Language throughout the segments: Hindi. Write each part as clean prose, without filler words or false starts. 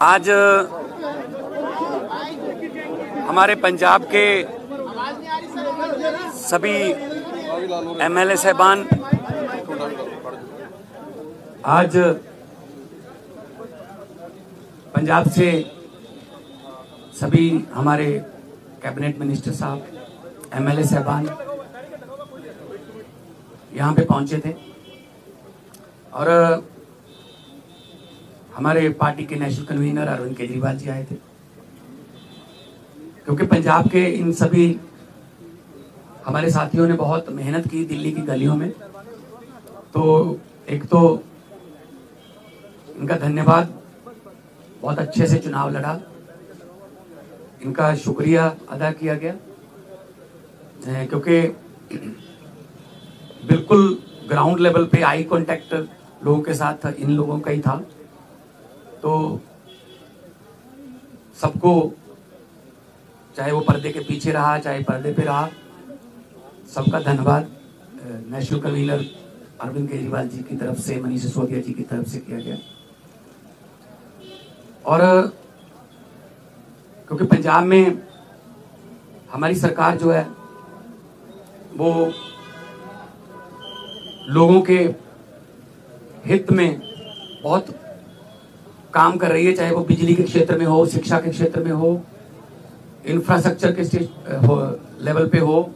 आज हमारे पंजाब के सभी एमएलए साहबान आज पंजाब से सभी हमारे कैबिनेट मिनिस्टर साहब, एमएलए साहबान यहाँ पे पहुंचे थे और हमारे पार्टी के नेशनल कन्वीनर अरविंद केजरीवाल जी आए थे, क्योंकि पंजाब के इन सभी हमारे साथियों ने बहुत मेहनत की दिल्ली की गलियों में। तो एक तो इनका धन्यवाद, बहुत अच्छे से चुनाव लड़ा, इनका शुक्रिया अदा किया गया, क्योंकि बिल्कुल ग्राउंड लेवल पे आई कांटेक्ट लोगों के साथ इन लोगों का ही था। तो सबको, चाहे वो पर्दे के पीछे रहा चाहे पर्दे पे रहा, सबका धन्यवाद नेशनल कन्वीनर अरविंद केजरीवाल जी की तरफ से, मनीष सिसोदिया जी की तरफ से किया गया। और क्योंकि पंजाब में हमारी सरकार जो है वो लोगों के हित में बहुत काम कर रही है, चाहे वो बिजली के क्षेत्र में हो, शिक्षा के क्षेत्र में हो, इंफ्रास्ट्रक्चर के लेवल पे हो,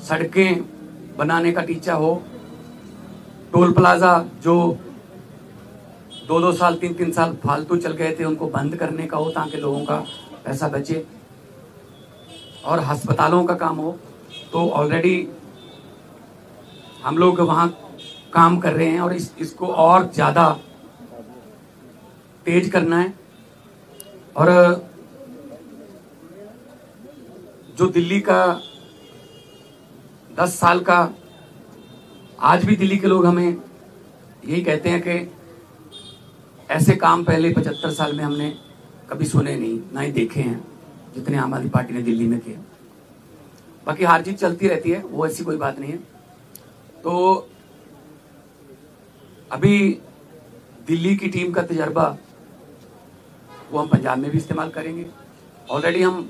सड़कें बनाने का टीचा हो, टोल प्लाजा जो 2-2 साल 3-3 साल फालतू चल गए थे उनको बंद करने का हो ताकि लोगों का पैसा बचे, और अस्पतालों का काम हो। तो ऑलरेडी हम लोग वहाँ काम कर रहे हैं और इसको और ज़्यादा तेज करना है। और जो दिल्ली का 10 साल का, आज भी दिल्ली के लोग हमें यही कहते हैं कि ऐसे काम पहले 75 साल में हमने कभी सुने नहीं, ना ही देखे हैं जितने आम आदमी पार्टी ने दिल्ली में किए। बाकी हार जीत चलती रहती है, वो ऐसी कोई बात नहीं है। तो अभी दिल्ली की टीम का तजर्बा वो हम पंजाब में भी इस्तेमाल करेंगे। ऑलरेडी हम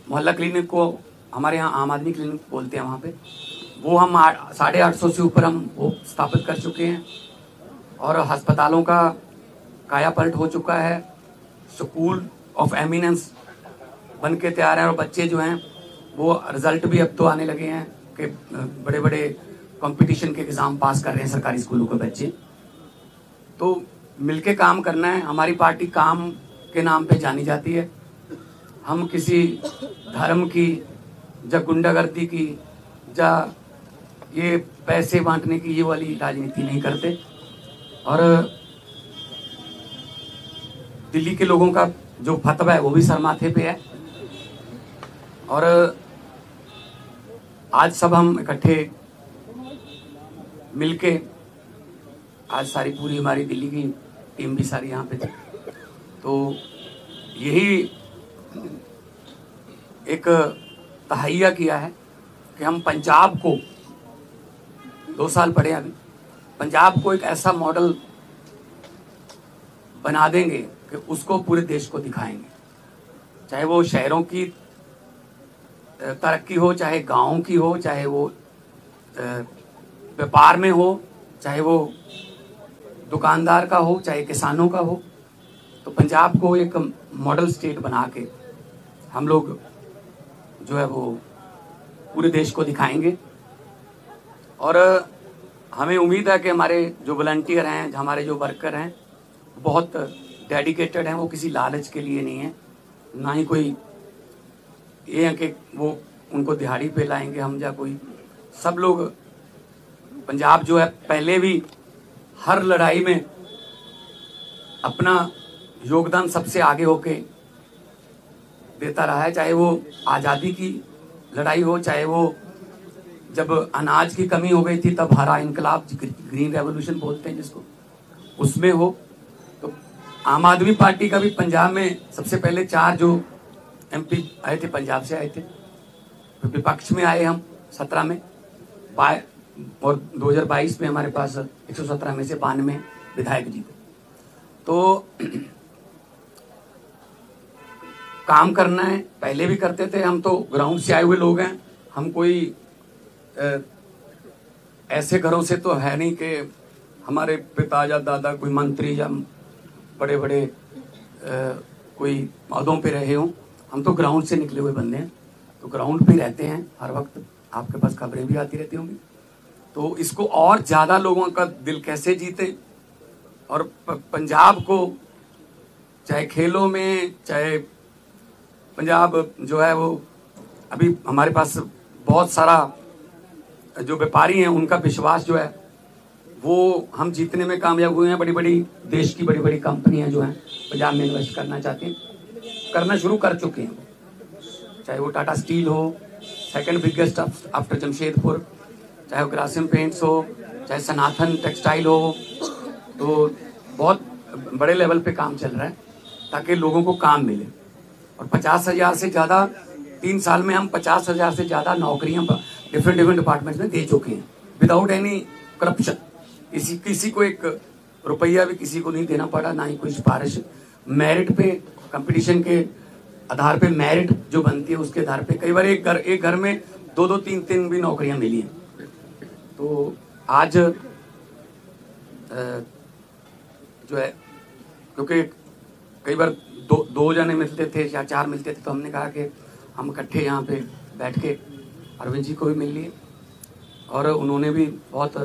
मोहल्ला क्लिनिक को, हमारे यहाँ आम आदमी क्लिनिक बोलते हैं, वहाँ पे वो हम 850 से ऊपर हम वो स्थापित कर चुके हैं, और अस्पतालों का काया पलट हो चुका है। स्कूल ऑफ एमिनेंस बन के तैयार हैं, और बच्चे जो हैं वो रिजल्ट भी अब तो आने लगे हैं कि बड़े बड़े कंपटीशन के एग्ज़ाम पास कर रहे हैं सरकारी स्कूलों के बच्चे। तो मिलके काम करना है। हमारी पार्टी काम के नाम पे जानी जाती है। हम किसी धर्म की या गुंडागर्दी की या ये पैसे बांटने की ये वाली राजनीति नहीं करते। और दिल्ली के लोगों का जो फतवा है वो भी सर माथे पे है। और आज सब हम इकट्ठे मिलके, आज सारी पूरी हमारी दिल्ली की टीम भी सारी यहाँ पे थी, तो यही एक तहैया किया है कि हम पंजाब को, 2 साल पड़े अभी, पंजाब को एक ऐसा मॉडल बना देंगे कि उसको पूरे देश को दिखाएंगे। चाहे वो शहरों की तरक्की हो, चाहे गाँव की हो, चाहे वो व्यापार में हो, चाहे वो दुकानदार का हो, चाहे किसानों का हो। तो पंजाब को एक मॉडल स्टेट बना के हम लोग जो है वो पूरे देश को दिखाएंगे। और हमें उम्मीद है कि हमारे जो वॉलंटियर हैं, हमारे जो वर्कर हैं, बहुत डेडिकेटेड हैं। वो किसी लालच के लिए नहीं है, ना ही कोई ये है कि वो उनको दिहाड़ी पे लाएंगे हम, या कोई। सब लोग, पंजाब जो है पहले भी हर लड़ाई में अपना योगदान सबसे आगे होके देता रहा है, चाहे वो आज़ादी की लड़ाई हो, चाहे वो जब अनाज की कमी हो गई थी तब हरा इनकलाब, ग्रीन रेवोल्यूशन बोलते हैं जिसको, उसमें हो। तो आम आदमी पार्टी का भी पंजाब में सबसे पहले 4 जो एमपी आए थे पंजाब से आए थे, विपक्ष में आए हम 17 में, और 2022 में हमारे पास 117 में से 92 विधायक जीते। तो काम करना है, पहले भी करते थे। हम तो ग्राउंड से आए हुए लोग हैं, हम कोई ऐसे घरों से तो है नहीं कि हमारे पिता या दादा कोई मंत्री या बड़े बड़े कोई पदों पे रहे हों। हम तो ग्राउंड से निकले हुए बंदे हैं, तो ग्राउंड पे रहते हैं हर वक्त। आपके पास खबरें भी आती रहती होंगी। तो इसको और ज़्यादा लोगों का दिल कैसे जीते, और पंजाब को चाहे खेलों में, चाहे पंजाब जो है वो अभी हमारे पास बहुत सारा जो व्यापारी हैं उनका विश्वास जो है वो हम जीतने में कामयाब हुए हैं। बड़ी बड़ी देश की बड़ी बड़ी कंपनियां जो हैं पंजाब में इन्वेस्ट करना चाहती हैं, करना शुरू कर चुके हैं। चाहे वो टाटा स्टील हो, सेकंड बिगेस्ट आफ्टर जमशेदपुर, चाहे वो ग्रासिम पेंट्स हो, चाहे सनातन टेक्सटाइल हो, तो बहुत बड़े लेवल पे काम चल रहा है ताकि लोगों को काम मिले। और 50,000 से ज़्यादा 3 साल में हम 50,000 से ज़्यादा नौकरियां डिफरेंट डिपार्टमेंट्स में दे चुके हैं विदाउट एनी करप्शन। किसी को एक रुपया भी किसी को नहीं देना पड़ा, ना ही कोई सिफारिश। मेरिट पे, कंपटीशन के आधार पे मेरिट जो बनती है उसके आधार पे कई बार एक घर में 2-2, 3-3 भी नौकरियां मिली हैं। तो आज जो है, क्योंकि कई बार दो जने मिलते थे या 4 मिलते थे, तो हमने कहा कि हम इकट्ठे यहाँ पे बैठ के अरविंद जी को भी मिल लिए, और उन्होंने भी बहुत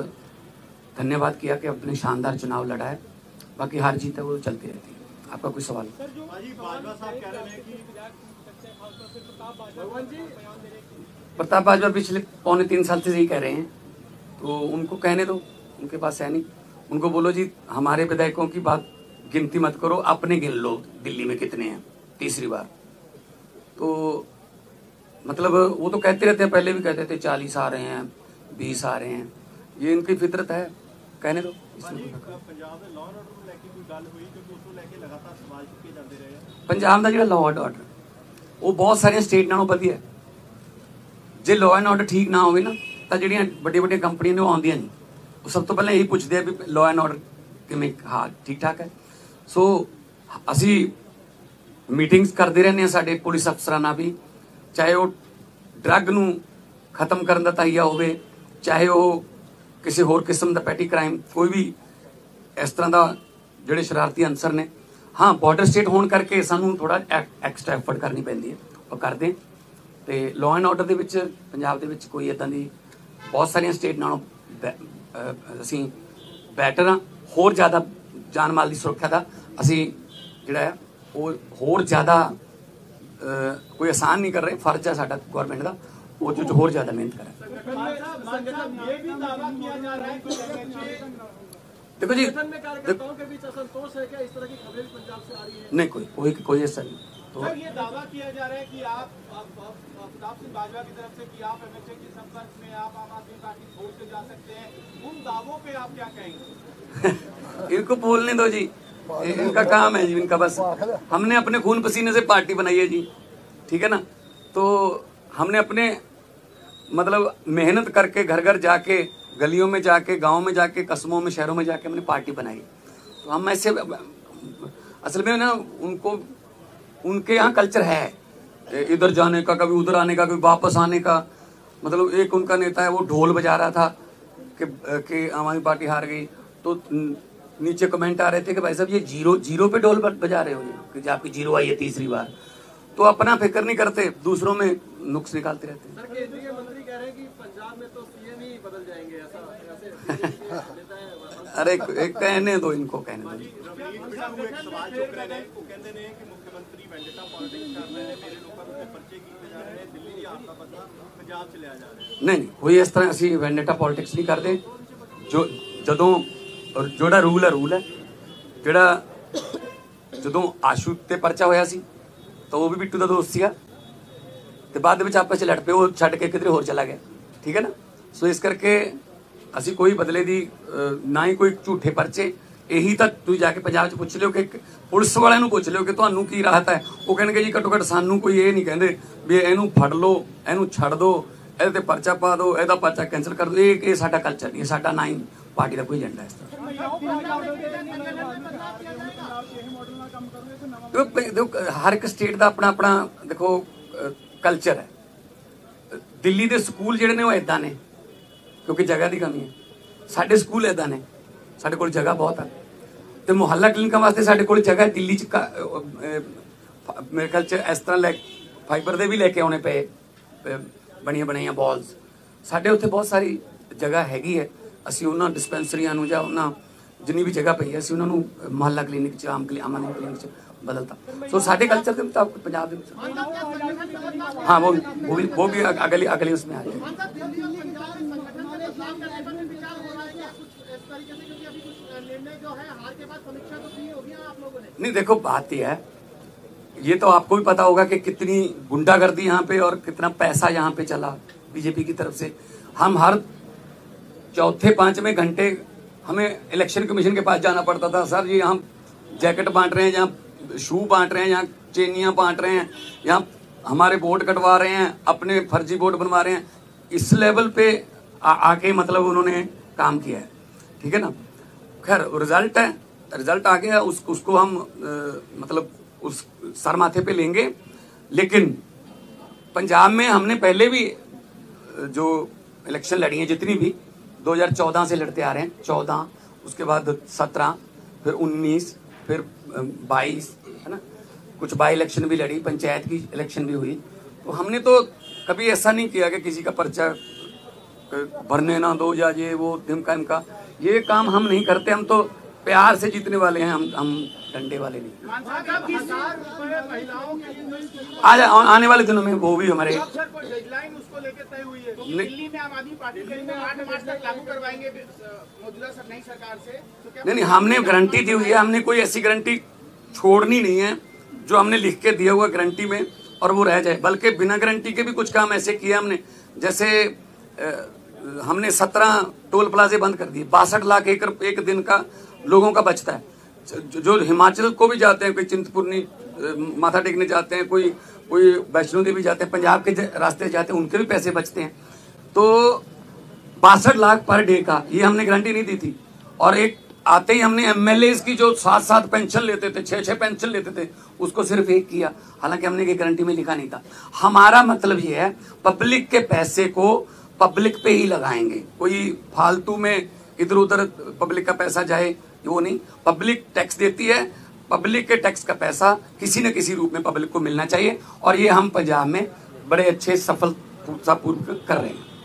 धन्यवाद किया कि अपने शानदार चुनाव लड़ा है। बाकी हार जीत है वो चलती रहती है। आपका कोई सवाल? प्रताप बाजवा पिछले 2.25 साल से यही कह रहे हैं, तो उनको कहने दो, उनके पास है नहीं। उनको बोलो जी हमारे विधायकों की बात गिनती मत करो, अपने गिन लो दिल्ली में कितने हैं तीसरी बार। तो मतलब वो तो कहते रहते हैं, पहले भी कहते थे 40 आ रहे हैं, 20 आ रहे हैं, ये इनकी फितरत है, कहने दो। पंजाब का जो लॉ एंड ऑर्डर वो बहुत सारे स्टेट नालों वधिया है। जे लॉ एंड ऑर्डर ठीक ना होवे ना तो ਜਿਹੜੀਆਂ ਵੱਡੀਆਂ ਕੰਪਨੀਆਂ ਨੇ ਉਹ ਆਉਂਦੀਆਂ ਨਹੀਂ। ਉਹ ਸਭ ਤੋਂ ਪਹਿਲਾਂ ਇਹੀ ਪੁੱਛਦੇ ਆ ਵੀ ਲॉ ਐਂਡ ਆਰਡਰ ਕਿਵੇਂ, ਹਾਂ ਠੀਕ ਠਾਕ ਹੈ। ਸੋ ਅਸੀਂ ਮੀਟਿੰਗਸ ਕਰਦੇ ਰਹਿੰਦੇ ਹਾਂ ਸਾਡੇ ਪੁਲਿਸ ਅਫਸਰਾਂ ਨਾਲ ਵੀ, ਚਾਹੇ ਉਹ ਡਰੱਗ ਨੂੰ ਖਤਮ ਕਰਨ ਦਾ ਤਾਈਆ ਹੋਵੇ, ਚਾਹੇ ਉਹ ਕਿਸੇ ਹੋਰ ਕਿਸਮ ਦਾ ਪੈਟੀ ਕ੍ਰਾइम, ਕੋਈ ਵੀ ਇਸ ਤਰ੍ਹਾਂ ਦਾ ਜਿਹੜੇ ਸ਼ਰਾਰਤੀ ਅਨਸਰ ਨੇ। हाँ बॉर्डर स्टेट होने करके सानू थोड़ा एक्सट्रा एफर्ट करनी पैंदी है, और करते। तो लॉ एंड ऑर्डर दे विच पंजाब दे विच कोई इदां दी बहुत सारिया स्टेट नालों असीं बैटर हाँ। होर ज़्यादा जान माल की सुरक्षा का असीं जिहड़ा है वो होर ज़्यादा कोई आसान नहीं कर रहे। फर्ज है साडा गौरमेंट का वो जो होर ज़्यादा मेहनत करे। देखो जी, नहीं कोई ऐसा नहीं। तो सर ये दावा किया जा रहा है कि आप प्रताप सिंह बाजवा की तरफ से कि आप एमएचए के संपर्क में, आप आम आदमी पार्टी छोड़ के जा सकते हैं, उन दावों पे आप क्या कहेंगे? इनको बोलने दो जी, इनका काम है जी, इनका बस। हमने अपने खून पसीने से पार्टी बनाई है जी, ठीक है ना। तो हमने अपने मतलब मेहनत करके घर घर जाके, गलियों में जाके, गांव में जाके, कस्बों में, शहरों में जाके हमने पार्टी बनाई। तो हम ऐसे असल में ना उनके यहाँ कल्चर है इधर जाने का, कभी उधर आने का, कभी वापस आने का। मतलब एक उनका नेता है वो ढोल बजा रहा था कि आम आदमी पार्टी हार गई, तो नीचे कमेंट आ रहे थे कि भाई साहब ये जीरो पे ढोल बजा रहे हो कि आपकी जीरो आई है तीसरी बार। तो अपना फिक्र नहीं करते, दूसरों में नुक्स निकालते रहते हैं। सर केंद्रीय मंत्री कह रहे हैं कि पंजाब में तो सीएम ही बदल जाएंगे, ऐसा अरे कहने दो, इनको कहने दो। नहीं कोई इस तरह असी वेंडेटा पॉलिटिक्स नहीं करते। जोड़ा रूल है जोड़ा जदों आशू ते परचा होया सी तो वो भी बिट्टू का दोस्त सीगा, ते बाद विच आपस च लड़ पे, वो छड्ड के किधरे होर चला गया, ठीक है ना। सो इस करके असी कोई बदले दी ना ही कोई झूठे परचे। यही तो तुम जाके पंजाब च पुछ लियो कि पुलिस वाले नूं पुछ लियो कि तुहानूं की राहत है, वो कहणगे जी घट्टो घट्ट सानूं कोई ये नहीं कहंदे भी इहनूं फड़ लो, इहनूं छड्ड दो, इहदे ते परचा पा दो, इहदा परचा कैंसल कर दो। ये साडा कल्चर नहीं है, साडा ना ही पार्टी का कोई एजेंडा है इस तरह। देखो हर एक स्टेट का अपना अपना देखो कल्चर है। दिल्ली के स्कूल जिहड़े ने वो इदां ने क्योंकि जगह की कमी है। साडे स्कूल इदां ने, साडे कोल जगह बहुत है। तो मुहल्ला क्लिनिकां वास्ते साडे कोल जगह है। दिल्ली मेरे ख्याल च इस तरह फाइबर दे भी लैके आने पे बनिया बनाइया बॉल्स। साडे उत्थे बहुत सारी जगह हैगी है। असीं उन्हां डिस्पेंसरियां नूं जां उन्हां जिन्नी भी जगह पई है असीं उन्हां नूं मुहल्ला क्लिनिक च आम आदमी क्लिनिक च बदलता। सो साडे कल्चर के मुताबिक पंजाब दे हाँ वो भी अगली उसमें आ जाए। नहीं देखो बात यह है, ये तो आपको भी पता होगा कि कितनी गुंडागर्दी यहाँ पे और कितना पैसा यहाँ पे चला बीजेपी की तरफ से। हम हर चौथे पांचवें घंटे हमें इलेक्शन कमीशन के पास जाना पड़ता था। सर जी हम जैकेट बांट रहे हैं, यहाँ शू बांट रहे हैं, यहाँ चेनियाँ बांट रहे हैं, यहाँ हमारे वोट कटवा रहे हैं, अपने फर्जी वोट बनवा रहे हैं। इस लेवल पे आके मतलब उन्होंने काम किया है, ठीक है ना। खैर रिजल्ट है, रिजल्ट आ गया, उसको हम मतलब उस सर माथे पे लेंगे। लेकिन पंजाब में हमने पहले भी जो इलेक्शन लड़ी हैं जितनी भी 2014 से लड़ते आ रहे हैं, 14 उसके बाद 17 फिर 19 फिर 22 है ना, कुछ बाई इलेक्शन भी लड़ी, पंचायत की इलेक्शन भी हुई। तो हमने तो कभी ऐसा नहीं किया कि किसी का पर्चा भरने ना दो या ये वो धिमका इमका, ये काम हम नहीं करते। हम तो प्यार से जीतने वाले हैं, हम डंडे वाले नहीं। आज आने वाले दिनों में वो भी हमारे नहीं हमने गारंटी दी हुई है। हमने कोई ऐसी गारंटी छोड़नी नहीं है जो हमने लिख के दिया हुआ गारंटी में और वो रह जाए। बल्कि बिना गारंटी के भी कुछ काम ऐसे किया हमने, जैसे हमने 17 टोल प्लाजे बंद कर दिए। 62 लाख एकड़ एक दिन का लोगों का बचता है। जो हिमाचल को भी जाते हैं, कोई चिंतपूर्णी माथा टेकने जाते हैं, कोई वैष्णो देवी जाते हैं, पंजाब के रास्ते जाते हैं, उनके भी पैसे बचते हैं। तो 62 लाख पर डे का ये हमने गारंटी नहीं दी थी। और एक आते ही हमने एमएलए की जो 7-7 पेंशन लेते थे, 6-6 पेंशन लेते थे, उसको सिर्फ एक किया। हालांकि हमने ये गारंटी में लिखा नहीं था। हमारा मतलब ये है पब्लिक के पैसे को पब्लिक पे ही लगाएंगे। कोई फालतू में इधर उधर पब्लिक का पैसा जाए वो नहीं। पब्लिक टैक्स देती है, पब्लिक के टैक्स का पैसा किसी न किसी रूप में पब्लिक को मिलना चाहिए। और ये हम पंजाब में बड़े अच्छे सफलतापूर्वक कर रहे हैं।